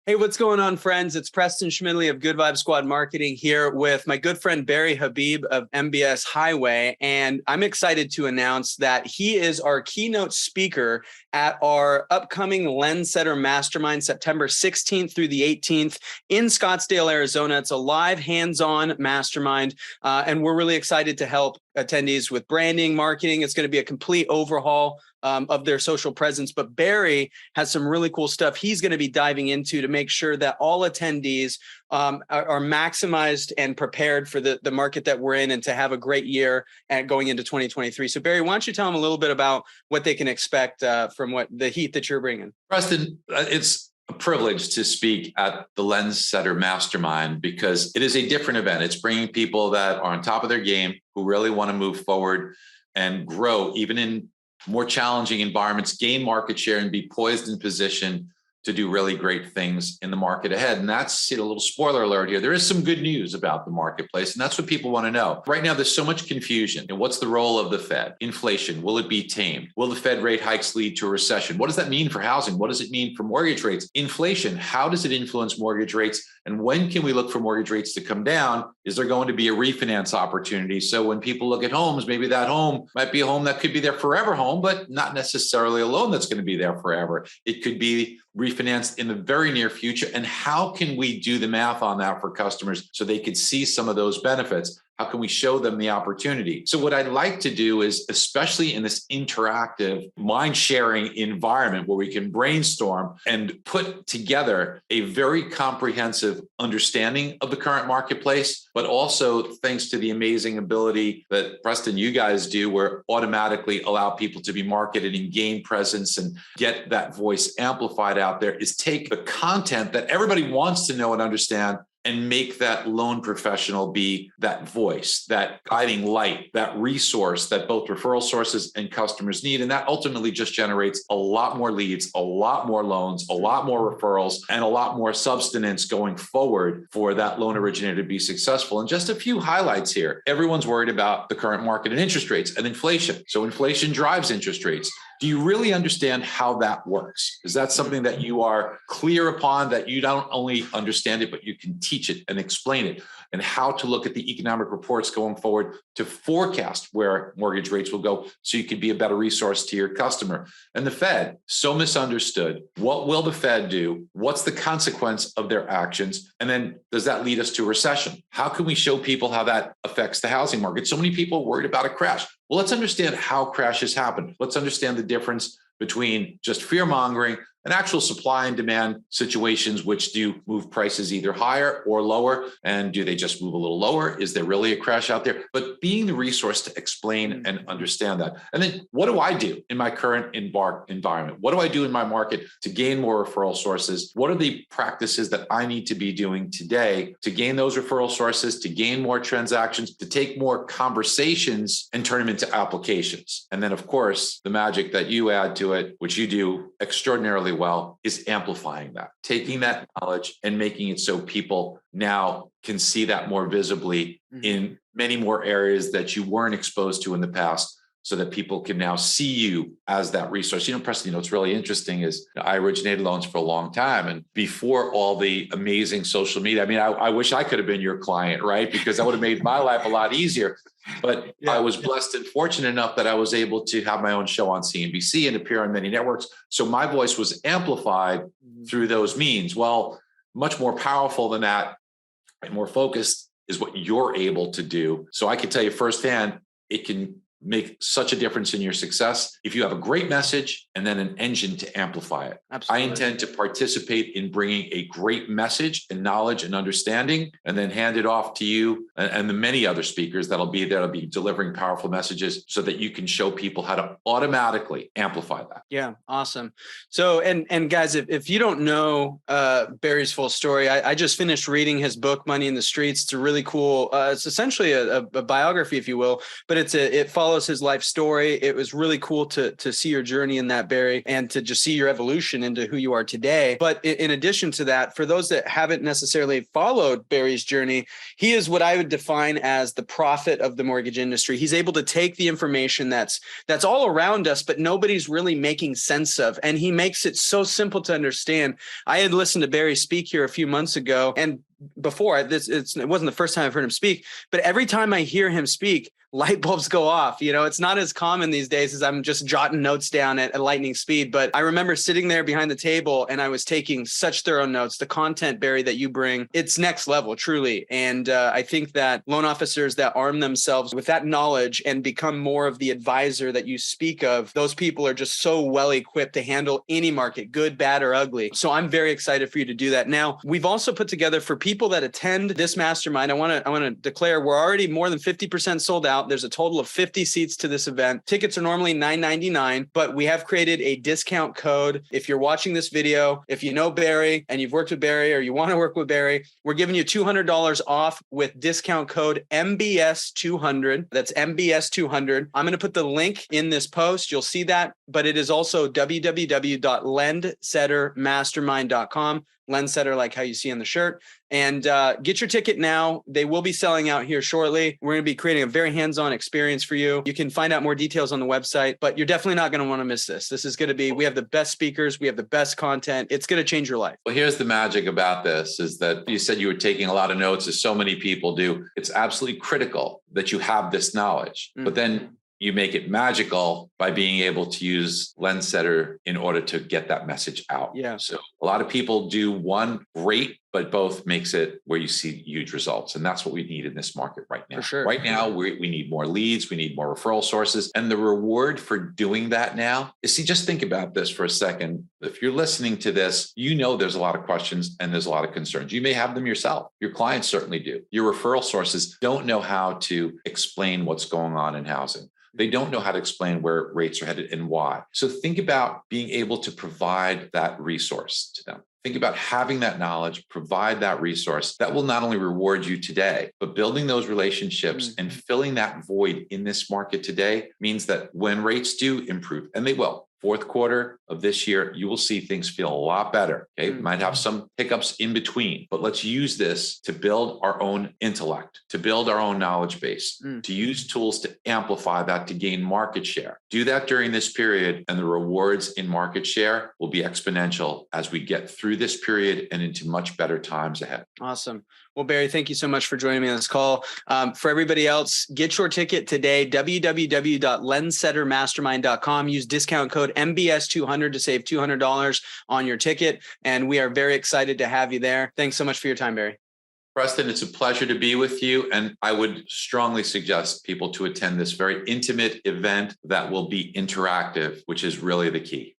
Hey, what's going on, friends? It's Preston Schmidli of Good Vibe Squad Marketing here with my good friend Barry Habib of MBS Highway. And I'm excited to announce that he is our keynote speaker at our upcoming Lendsetter Mastermind, September 16th through the 18th in Scottsdale, Arizona. It's a live, hands-on mastermind, and we're really excited to help attendees with branding, marketing. It's going to be a complete overhaul of their social presence. But Barry has some really cool stuff he's going to be diving into to make sure that all attendees are maximized and prepared for the market that we're in and to have a great year and going into 2023. So Barry, why don't you tell them a little bit about what they can expect from what the heat that you're bringing? Preston, it's a privilege to speak at the Lendsetter Mastermind because it is a different event. It's bringing people that are on top of their game, who really want to move forward and grow, even in more challenging environments, gain market share and be poised in position to do really great things in the market ahead. And that's a little spoiler alert here. There is some good news about the marketplace, and that's what people want to know. Right now, there's so much confusion. And what's the role of the Fed? Inflation, will it be tamed? Will the Fed rate hikes lead to a recession? What does that mean for housing? What does it mean for mortgage rates? Inflation, how does it influence mortgage rates? And when can we look for mortgage rates to come down? Is there going to be a refinance opportunity? So when people look at homes, maybe that home might be a home that could be their forever home, but not necessarily a loan that's going to be there forever. It could be refinanced in the very near future. And how can we do the math on that for customers so they could see some of those benefits? How can we show them the opportunity? So what I'd like to do is, especially in this interactive mind-sharing environment where we can brainstorm and put together a very comprehensive understanding of the current marketplace, but also thanks to the amazing ability that Preston, you guys do, where automatically allow people to be marketed and gain presence and get that voice amplified out there, is take the content that everybody wants to know and understand and make that loan professional be that voice, that guiding light, that resource that both referral sources and customers need. And that ultimately just generates a lot more leads, a lot more loans, a lot more referrals, and a lot more substance going forward for that loan originator to be successful. And just a few highlights here. Everyone's worried about the current market and interest rates and inflation. So inflation drives interest rates. Do you really understand how that works? Is that something that you are clear upon, that you don't only understand it, but you can teach it and explain it, and how to look at the economic reports going forward to forecast where mortgage rates will go so you can be a better resource to your customer? And the Fed, so misunderstood. What will the Fed do? What's the consequence of their actions? And then does that lead us to a recession? How can we show people how that affects the housing market? So many people are worried about a crash. Well, let's understand how crashes happen. Let's understand the difference between just fear mongering and actual supply and demand situations, which do move prices either higher or lower. And do they just move a little lower? Is there really a crash out there? But being the resource to explain and understand that. And then what do I do in my current environment? What do I do in my market to gain more referral sources? What are the practices that I need to be doing today to gain those referral sources, to gain more transactions, to take more conversations and turn them into applications? And then, of course, the magic that you add to it, which you do extraordinarily well, is amplifying that, taking that knowledge and making it so people now can see that more visibly in many more areas that you weren't exposed to in the past, so that people can now see you as that resource. Preston, what's really interesting is I originated loans for a long time. And before all the amazing social media, I wish I could have been your client, right? Because that would have made my life a lot easier. But I was blessed and fortunate enough that I was able to have my own show on CNBC and appear on many networks. So my voice was amplified through those means. Well, much more powerful than that and more focused is what you're able to do. So I can tell you firsthand, it can make such a difference in your success if you have a great message and then an engine to amplify it. Absolutely. I intend to participate in bringing a great message and knowledge and understanding, and then hand it off to you and the many other speakers that'll be delivering powerful messages so that you can show people how to automatically amplify that. Yeah, awesome. So, and guys, if you don't know Barry's full story, I just finished reading his book, Money in the Streets. It's a really cool, it's essentially a biography, if you will, but it follows follows his life story. It was really cool to see your journey in that, Barry, and to just see your evolution into who you are today. But in addition to that, for those that haven't necessarily followed Barry's journey, he is what I would define as the prophet of the mortgage industry. He's able to take the information that's all around us, but nobody's really making sense of. And he makes it so simple to understand. I had listened to Barry speak here a few months ago, and before this, it wasn't the first time I've heard him speak, but every time I hear him speak, light bulbs go off. You know, it's not as common these days as I'm just jotting notes down at lightning speed. But I remember sitting there behind the table and I was taking such thorough notes. The content, Barry, that you bring, it's next level, truly. And I think that loan officers that arm themselves with that knowledge and become more of the advisor that you speak of, those people are just so well equipped to handle any market, good, bad, or ugly. So I'm very excited for you to do that. Now, we've also put together for people that attend this mastermind, I want to declare we're already more than 50% sold out. There's a total of 50 seats to this event. Tickets are normally $9.99, but we have created a discount code. If you're watching this video, if you know Barry and you've worked with Barry or you want to work with Barry, we're giving you $200 off with discount code MBS200. That's MBS200. I'm going to put the link in this post. You'll see that, but it is also www.lendsettermastermind.com. Lendsetter, like how you see on the shirt. And get your ticket now. They will be selling out here shortly. We're going to be creating a very hands-on experience for you. You can find out more details on the website, but you're definitely not going to want to miss this. This is going to be, we have the best speakers. We have the best content. It's going to change your life. Well, here's the magic about this is that you said you were taking a lot of notes, as so many people do. It's absolutely critical that you have this knowledge, but then you make it magical by being able to use Lendsetter in order to get that message out. Yeah. So a lot of people do one great, but both makes it where you see huge results. And that's what we need in this market right now. For sure. Right now, we need more leads. We need more referral sources. And the reward for doing that now is, see, just think about this for a second. If you're listening to this, you know there's a lot of questions and there's a lot of concerns. You may have them yourself. Your clients certainly do. Your referral sources don't know how to explain what's going on in housing. They don't know how to explain where rates are headed and why. So think about being able to provide that resource to them. Think about having that knowledge, provide that resource that will not only reward you today, but building those relationships and filling that void in this market today means that when rates do improve, and they will, fourth quarter of this year, you will see things feel a lot better. Okay, might have some hiccups in between, but let's use this to build our own intellect, to build our own knowledge base, to use tools to amplify that, to gain market share. Do that during this period, and the rewards in market share will be exponential as we get through this period and into much better times ahead. Awesome. Well, Barry, thank you so much for joining me on this call. For everybody else, get your ticket today, www.lendsettermastermind.com. Use discount code MBS200 to save $200 on your ticket. And we are very excited to have you there. Thanks so much for your time, Barry. Preston, it's a pleasure to be with you. And I would strongly suggest people to attend this very intimate event that will be interactive, which is really the key.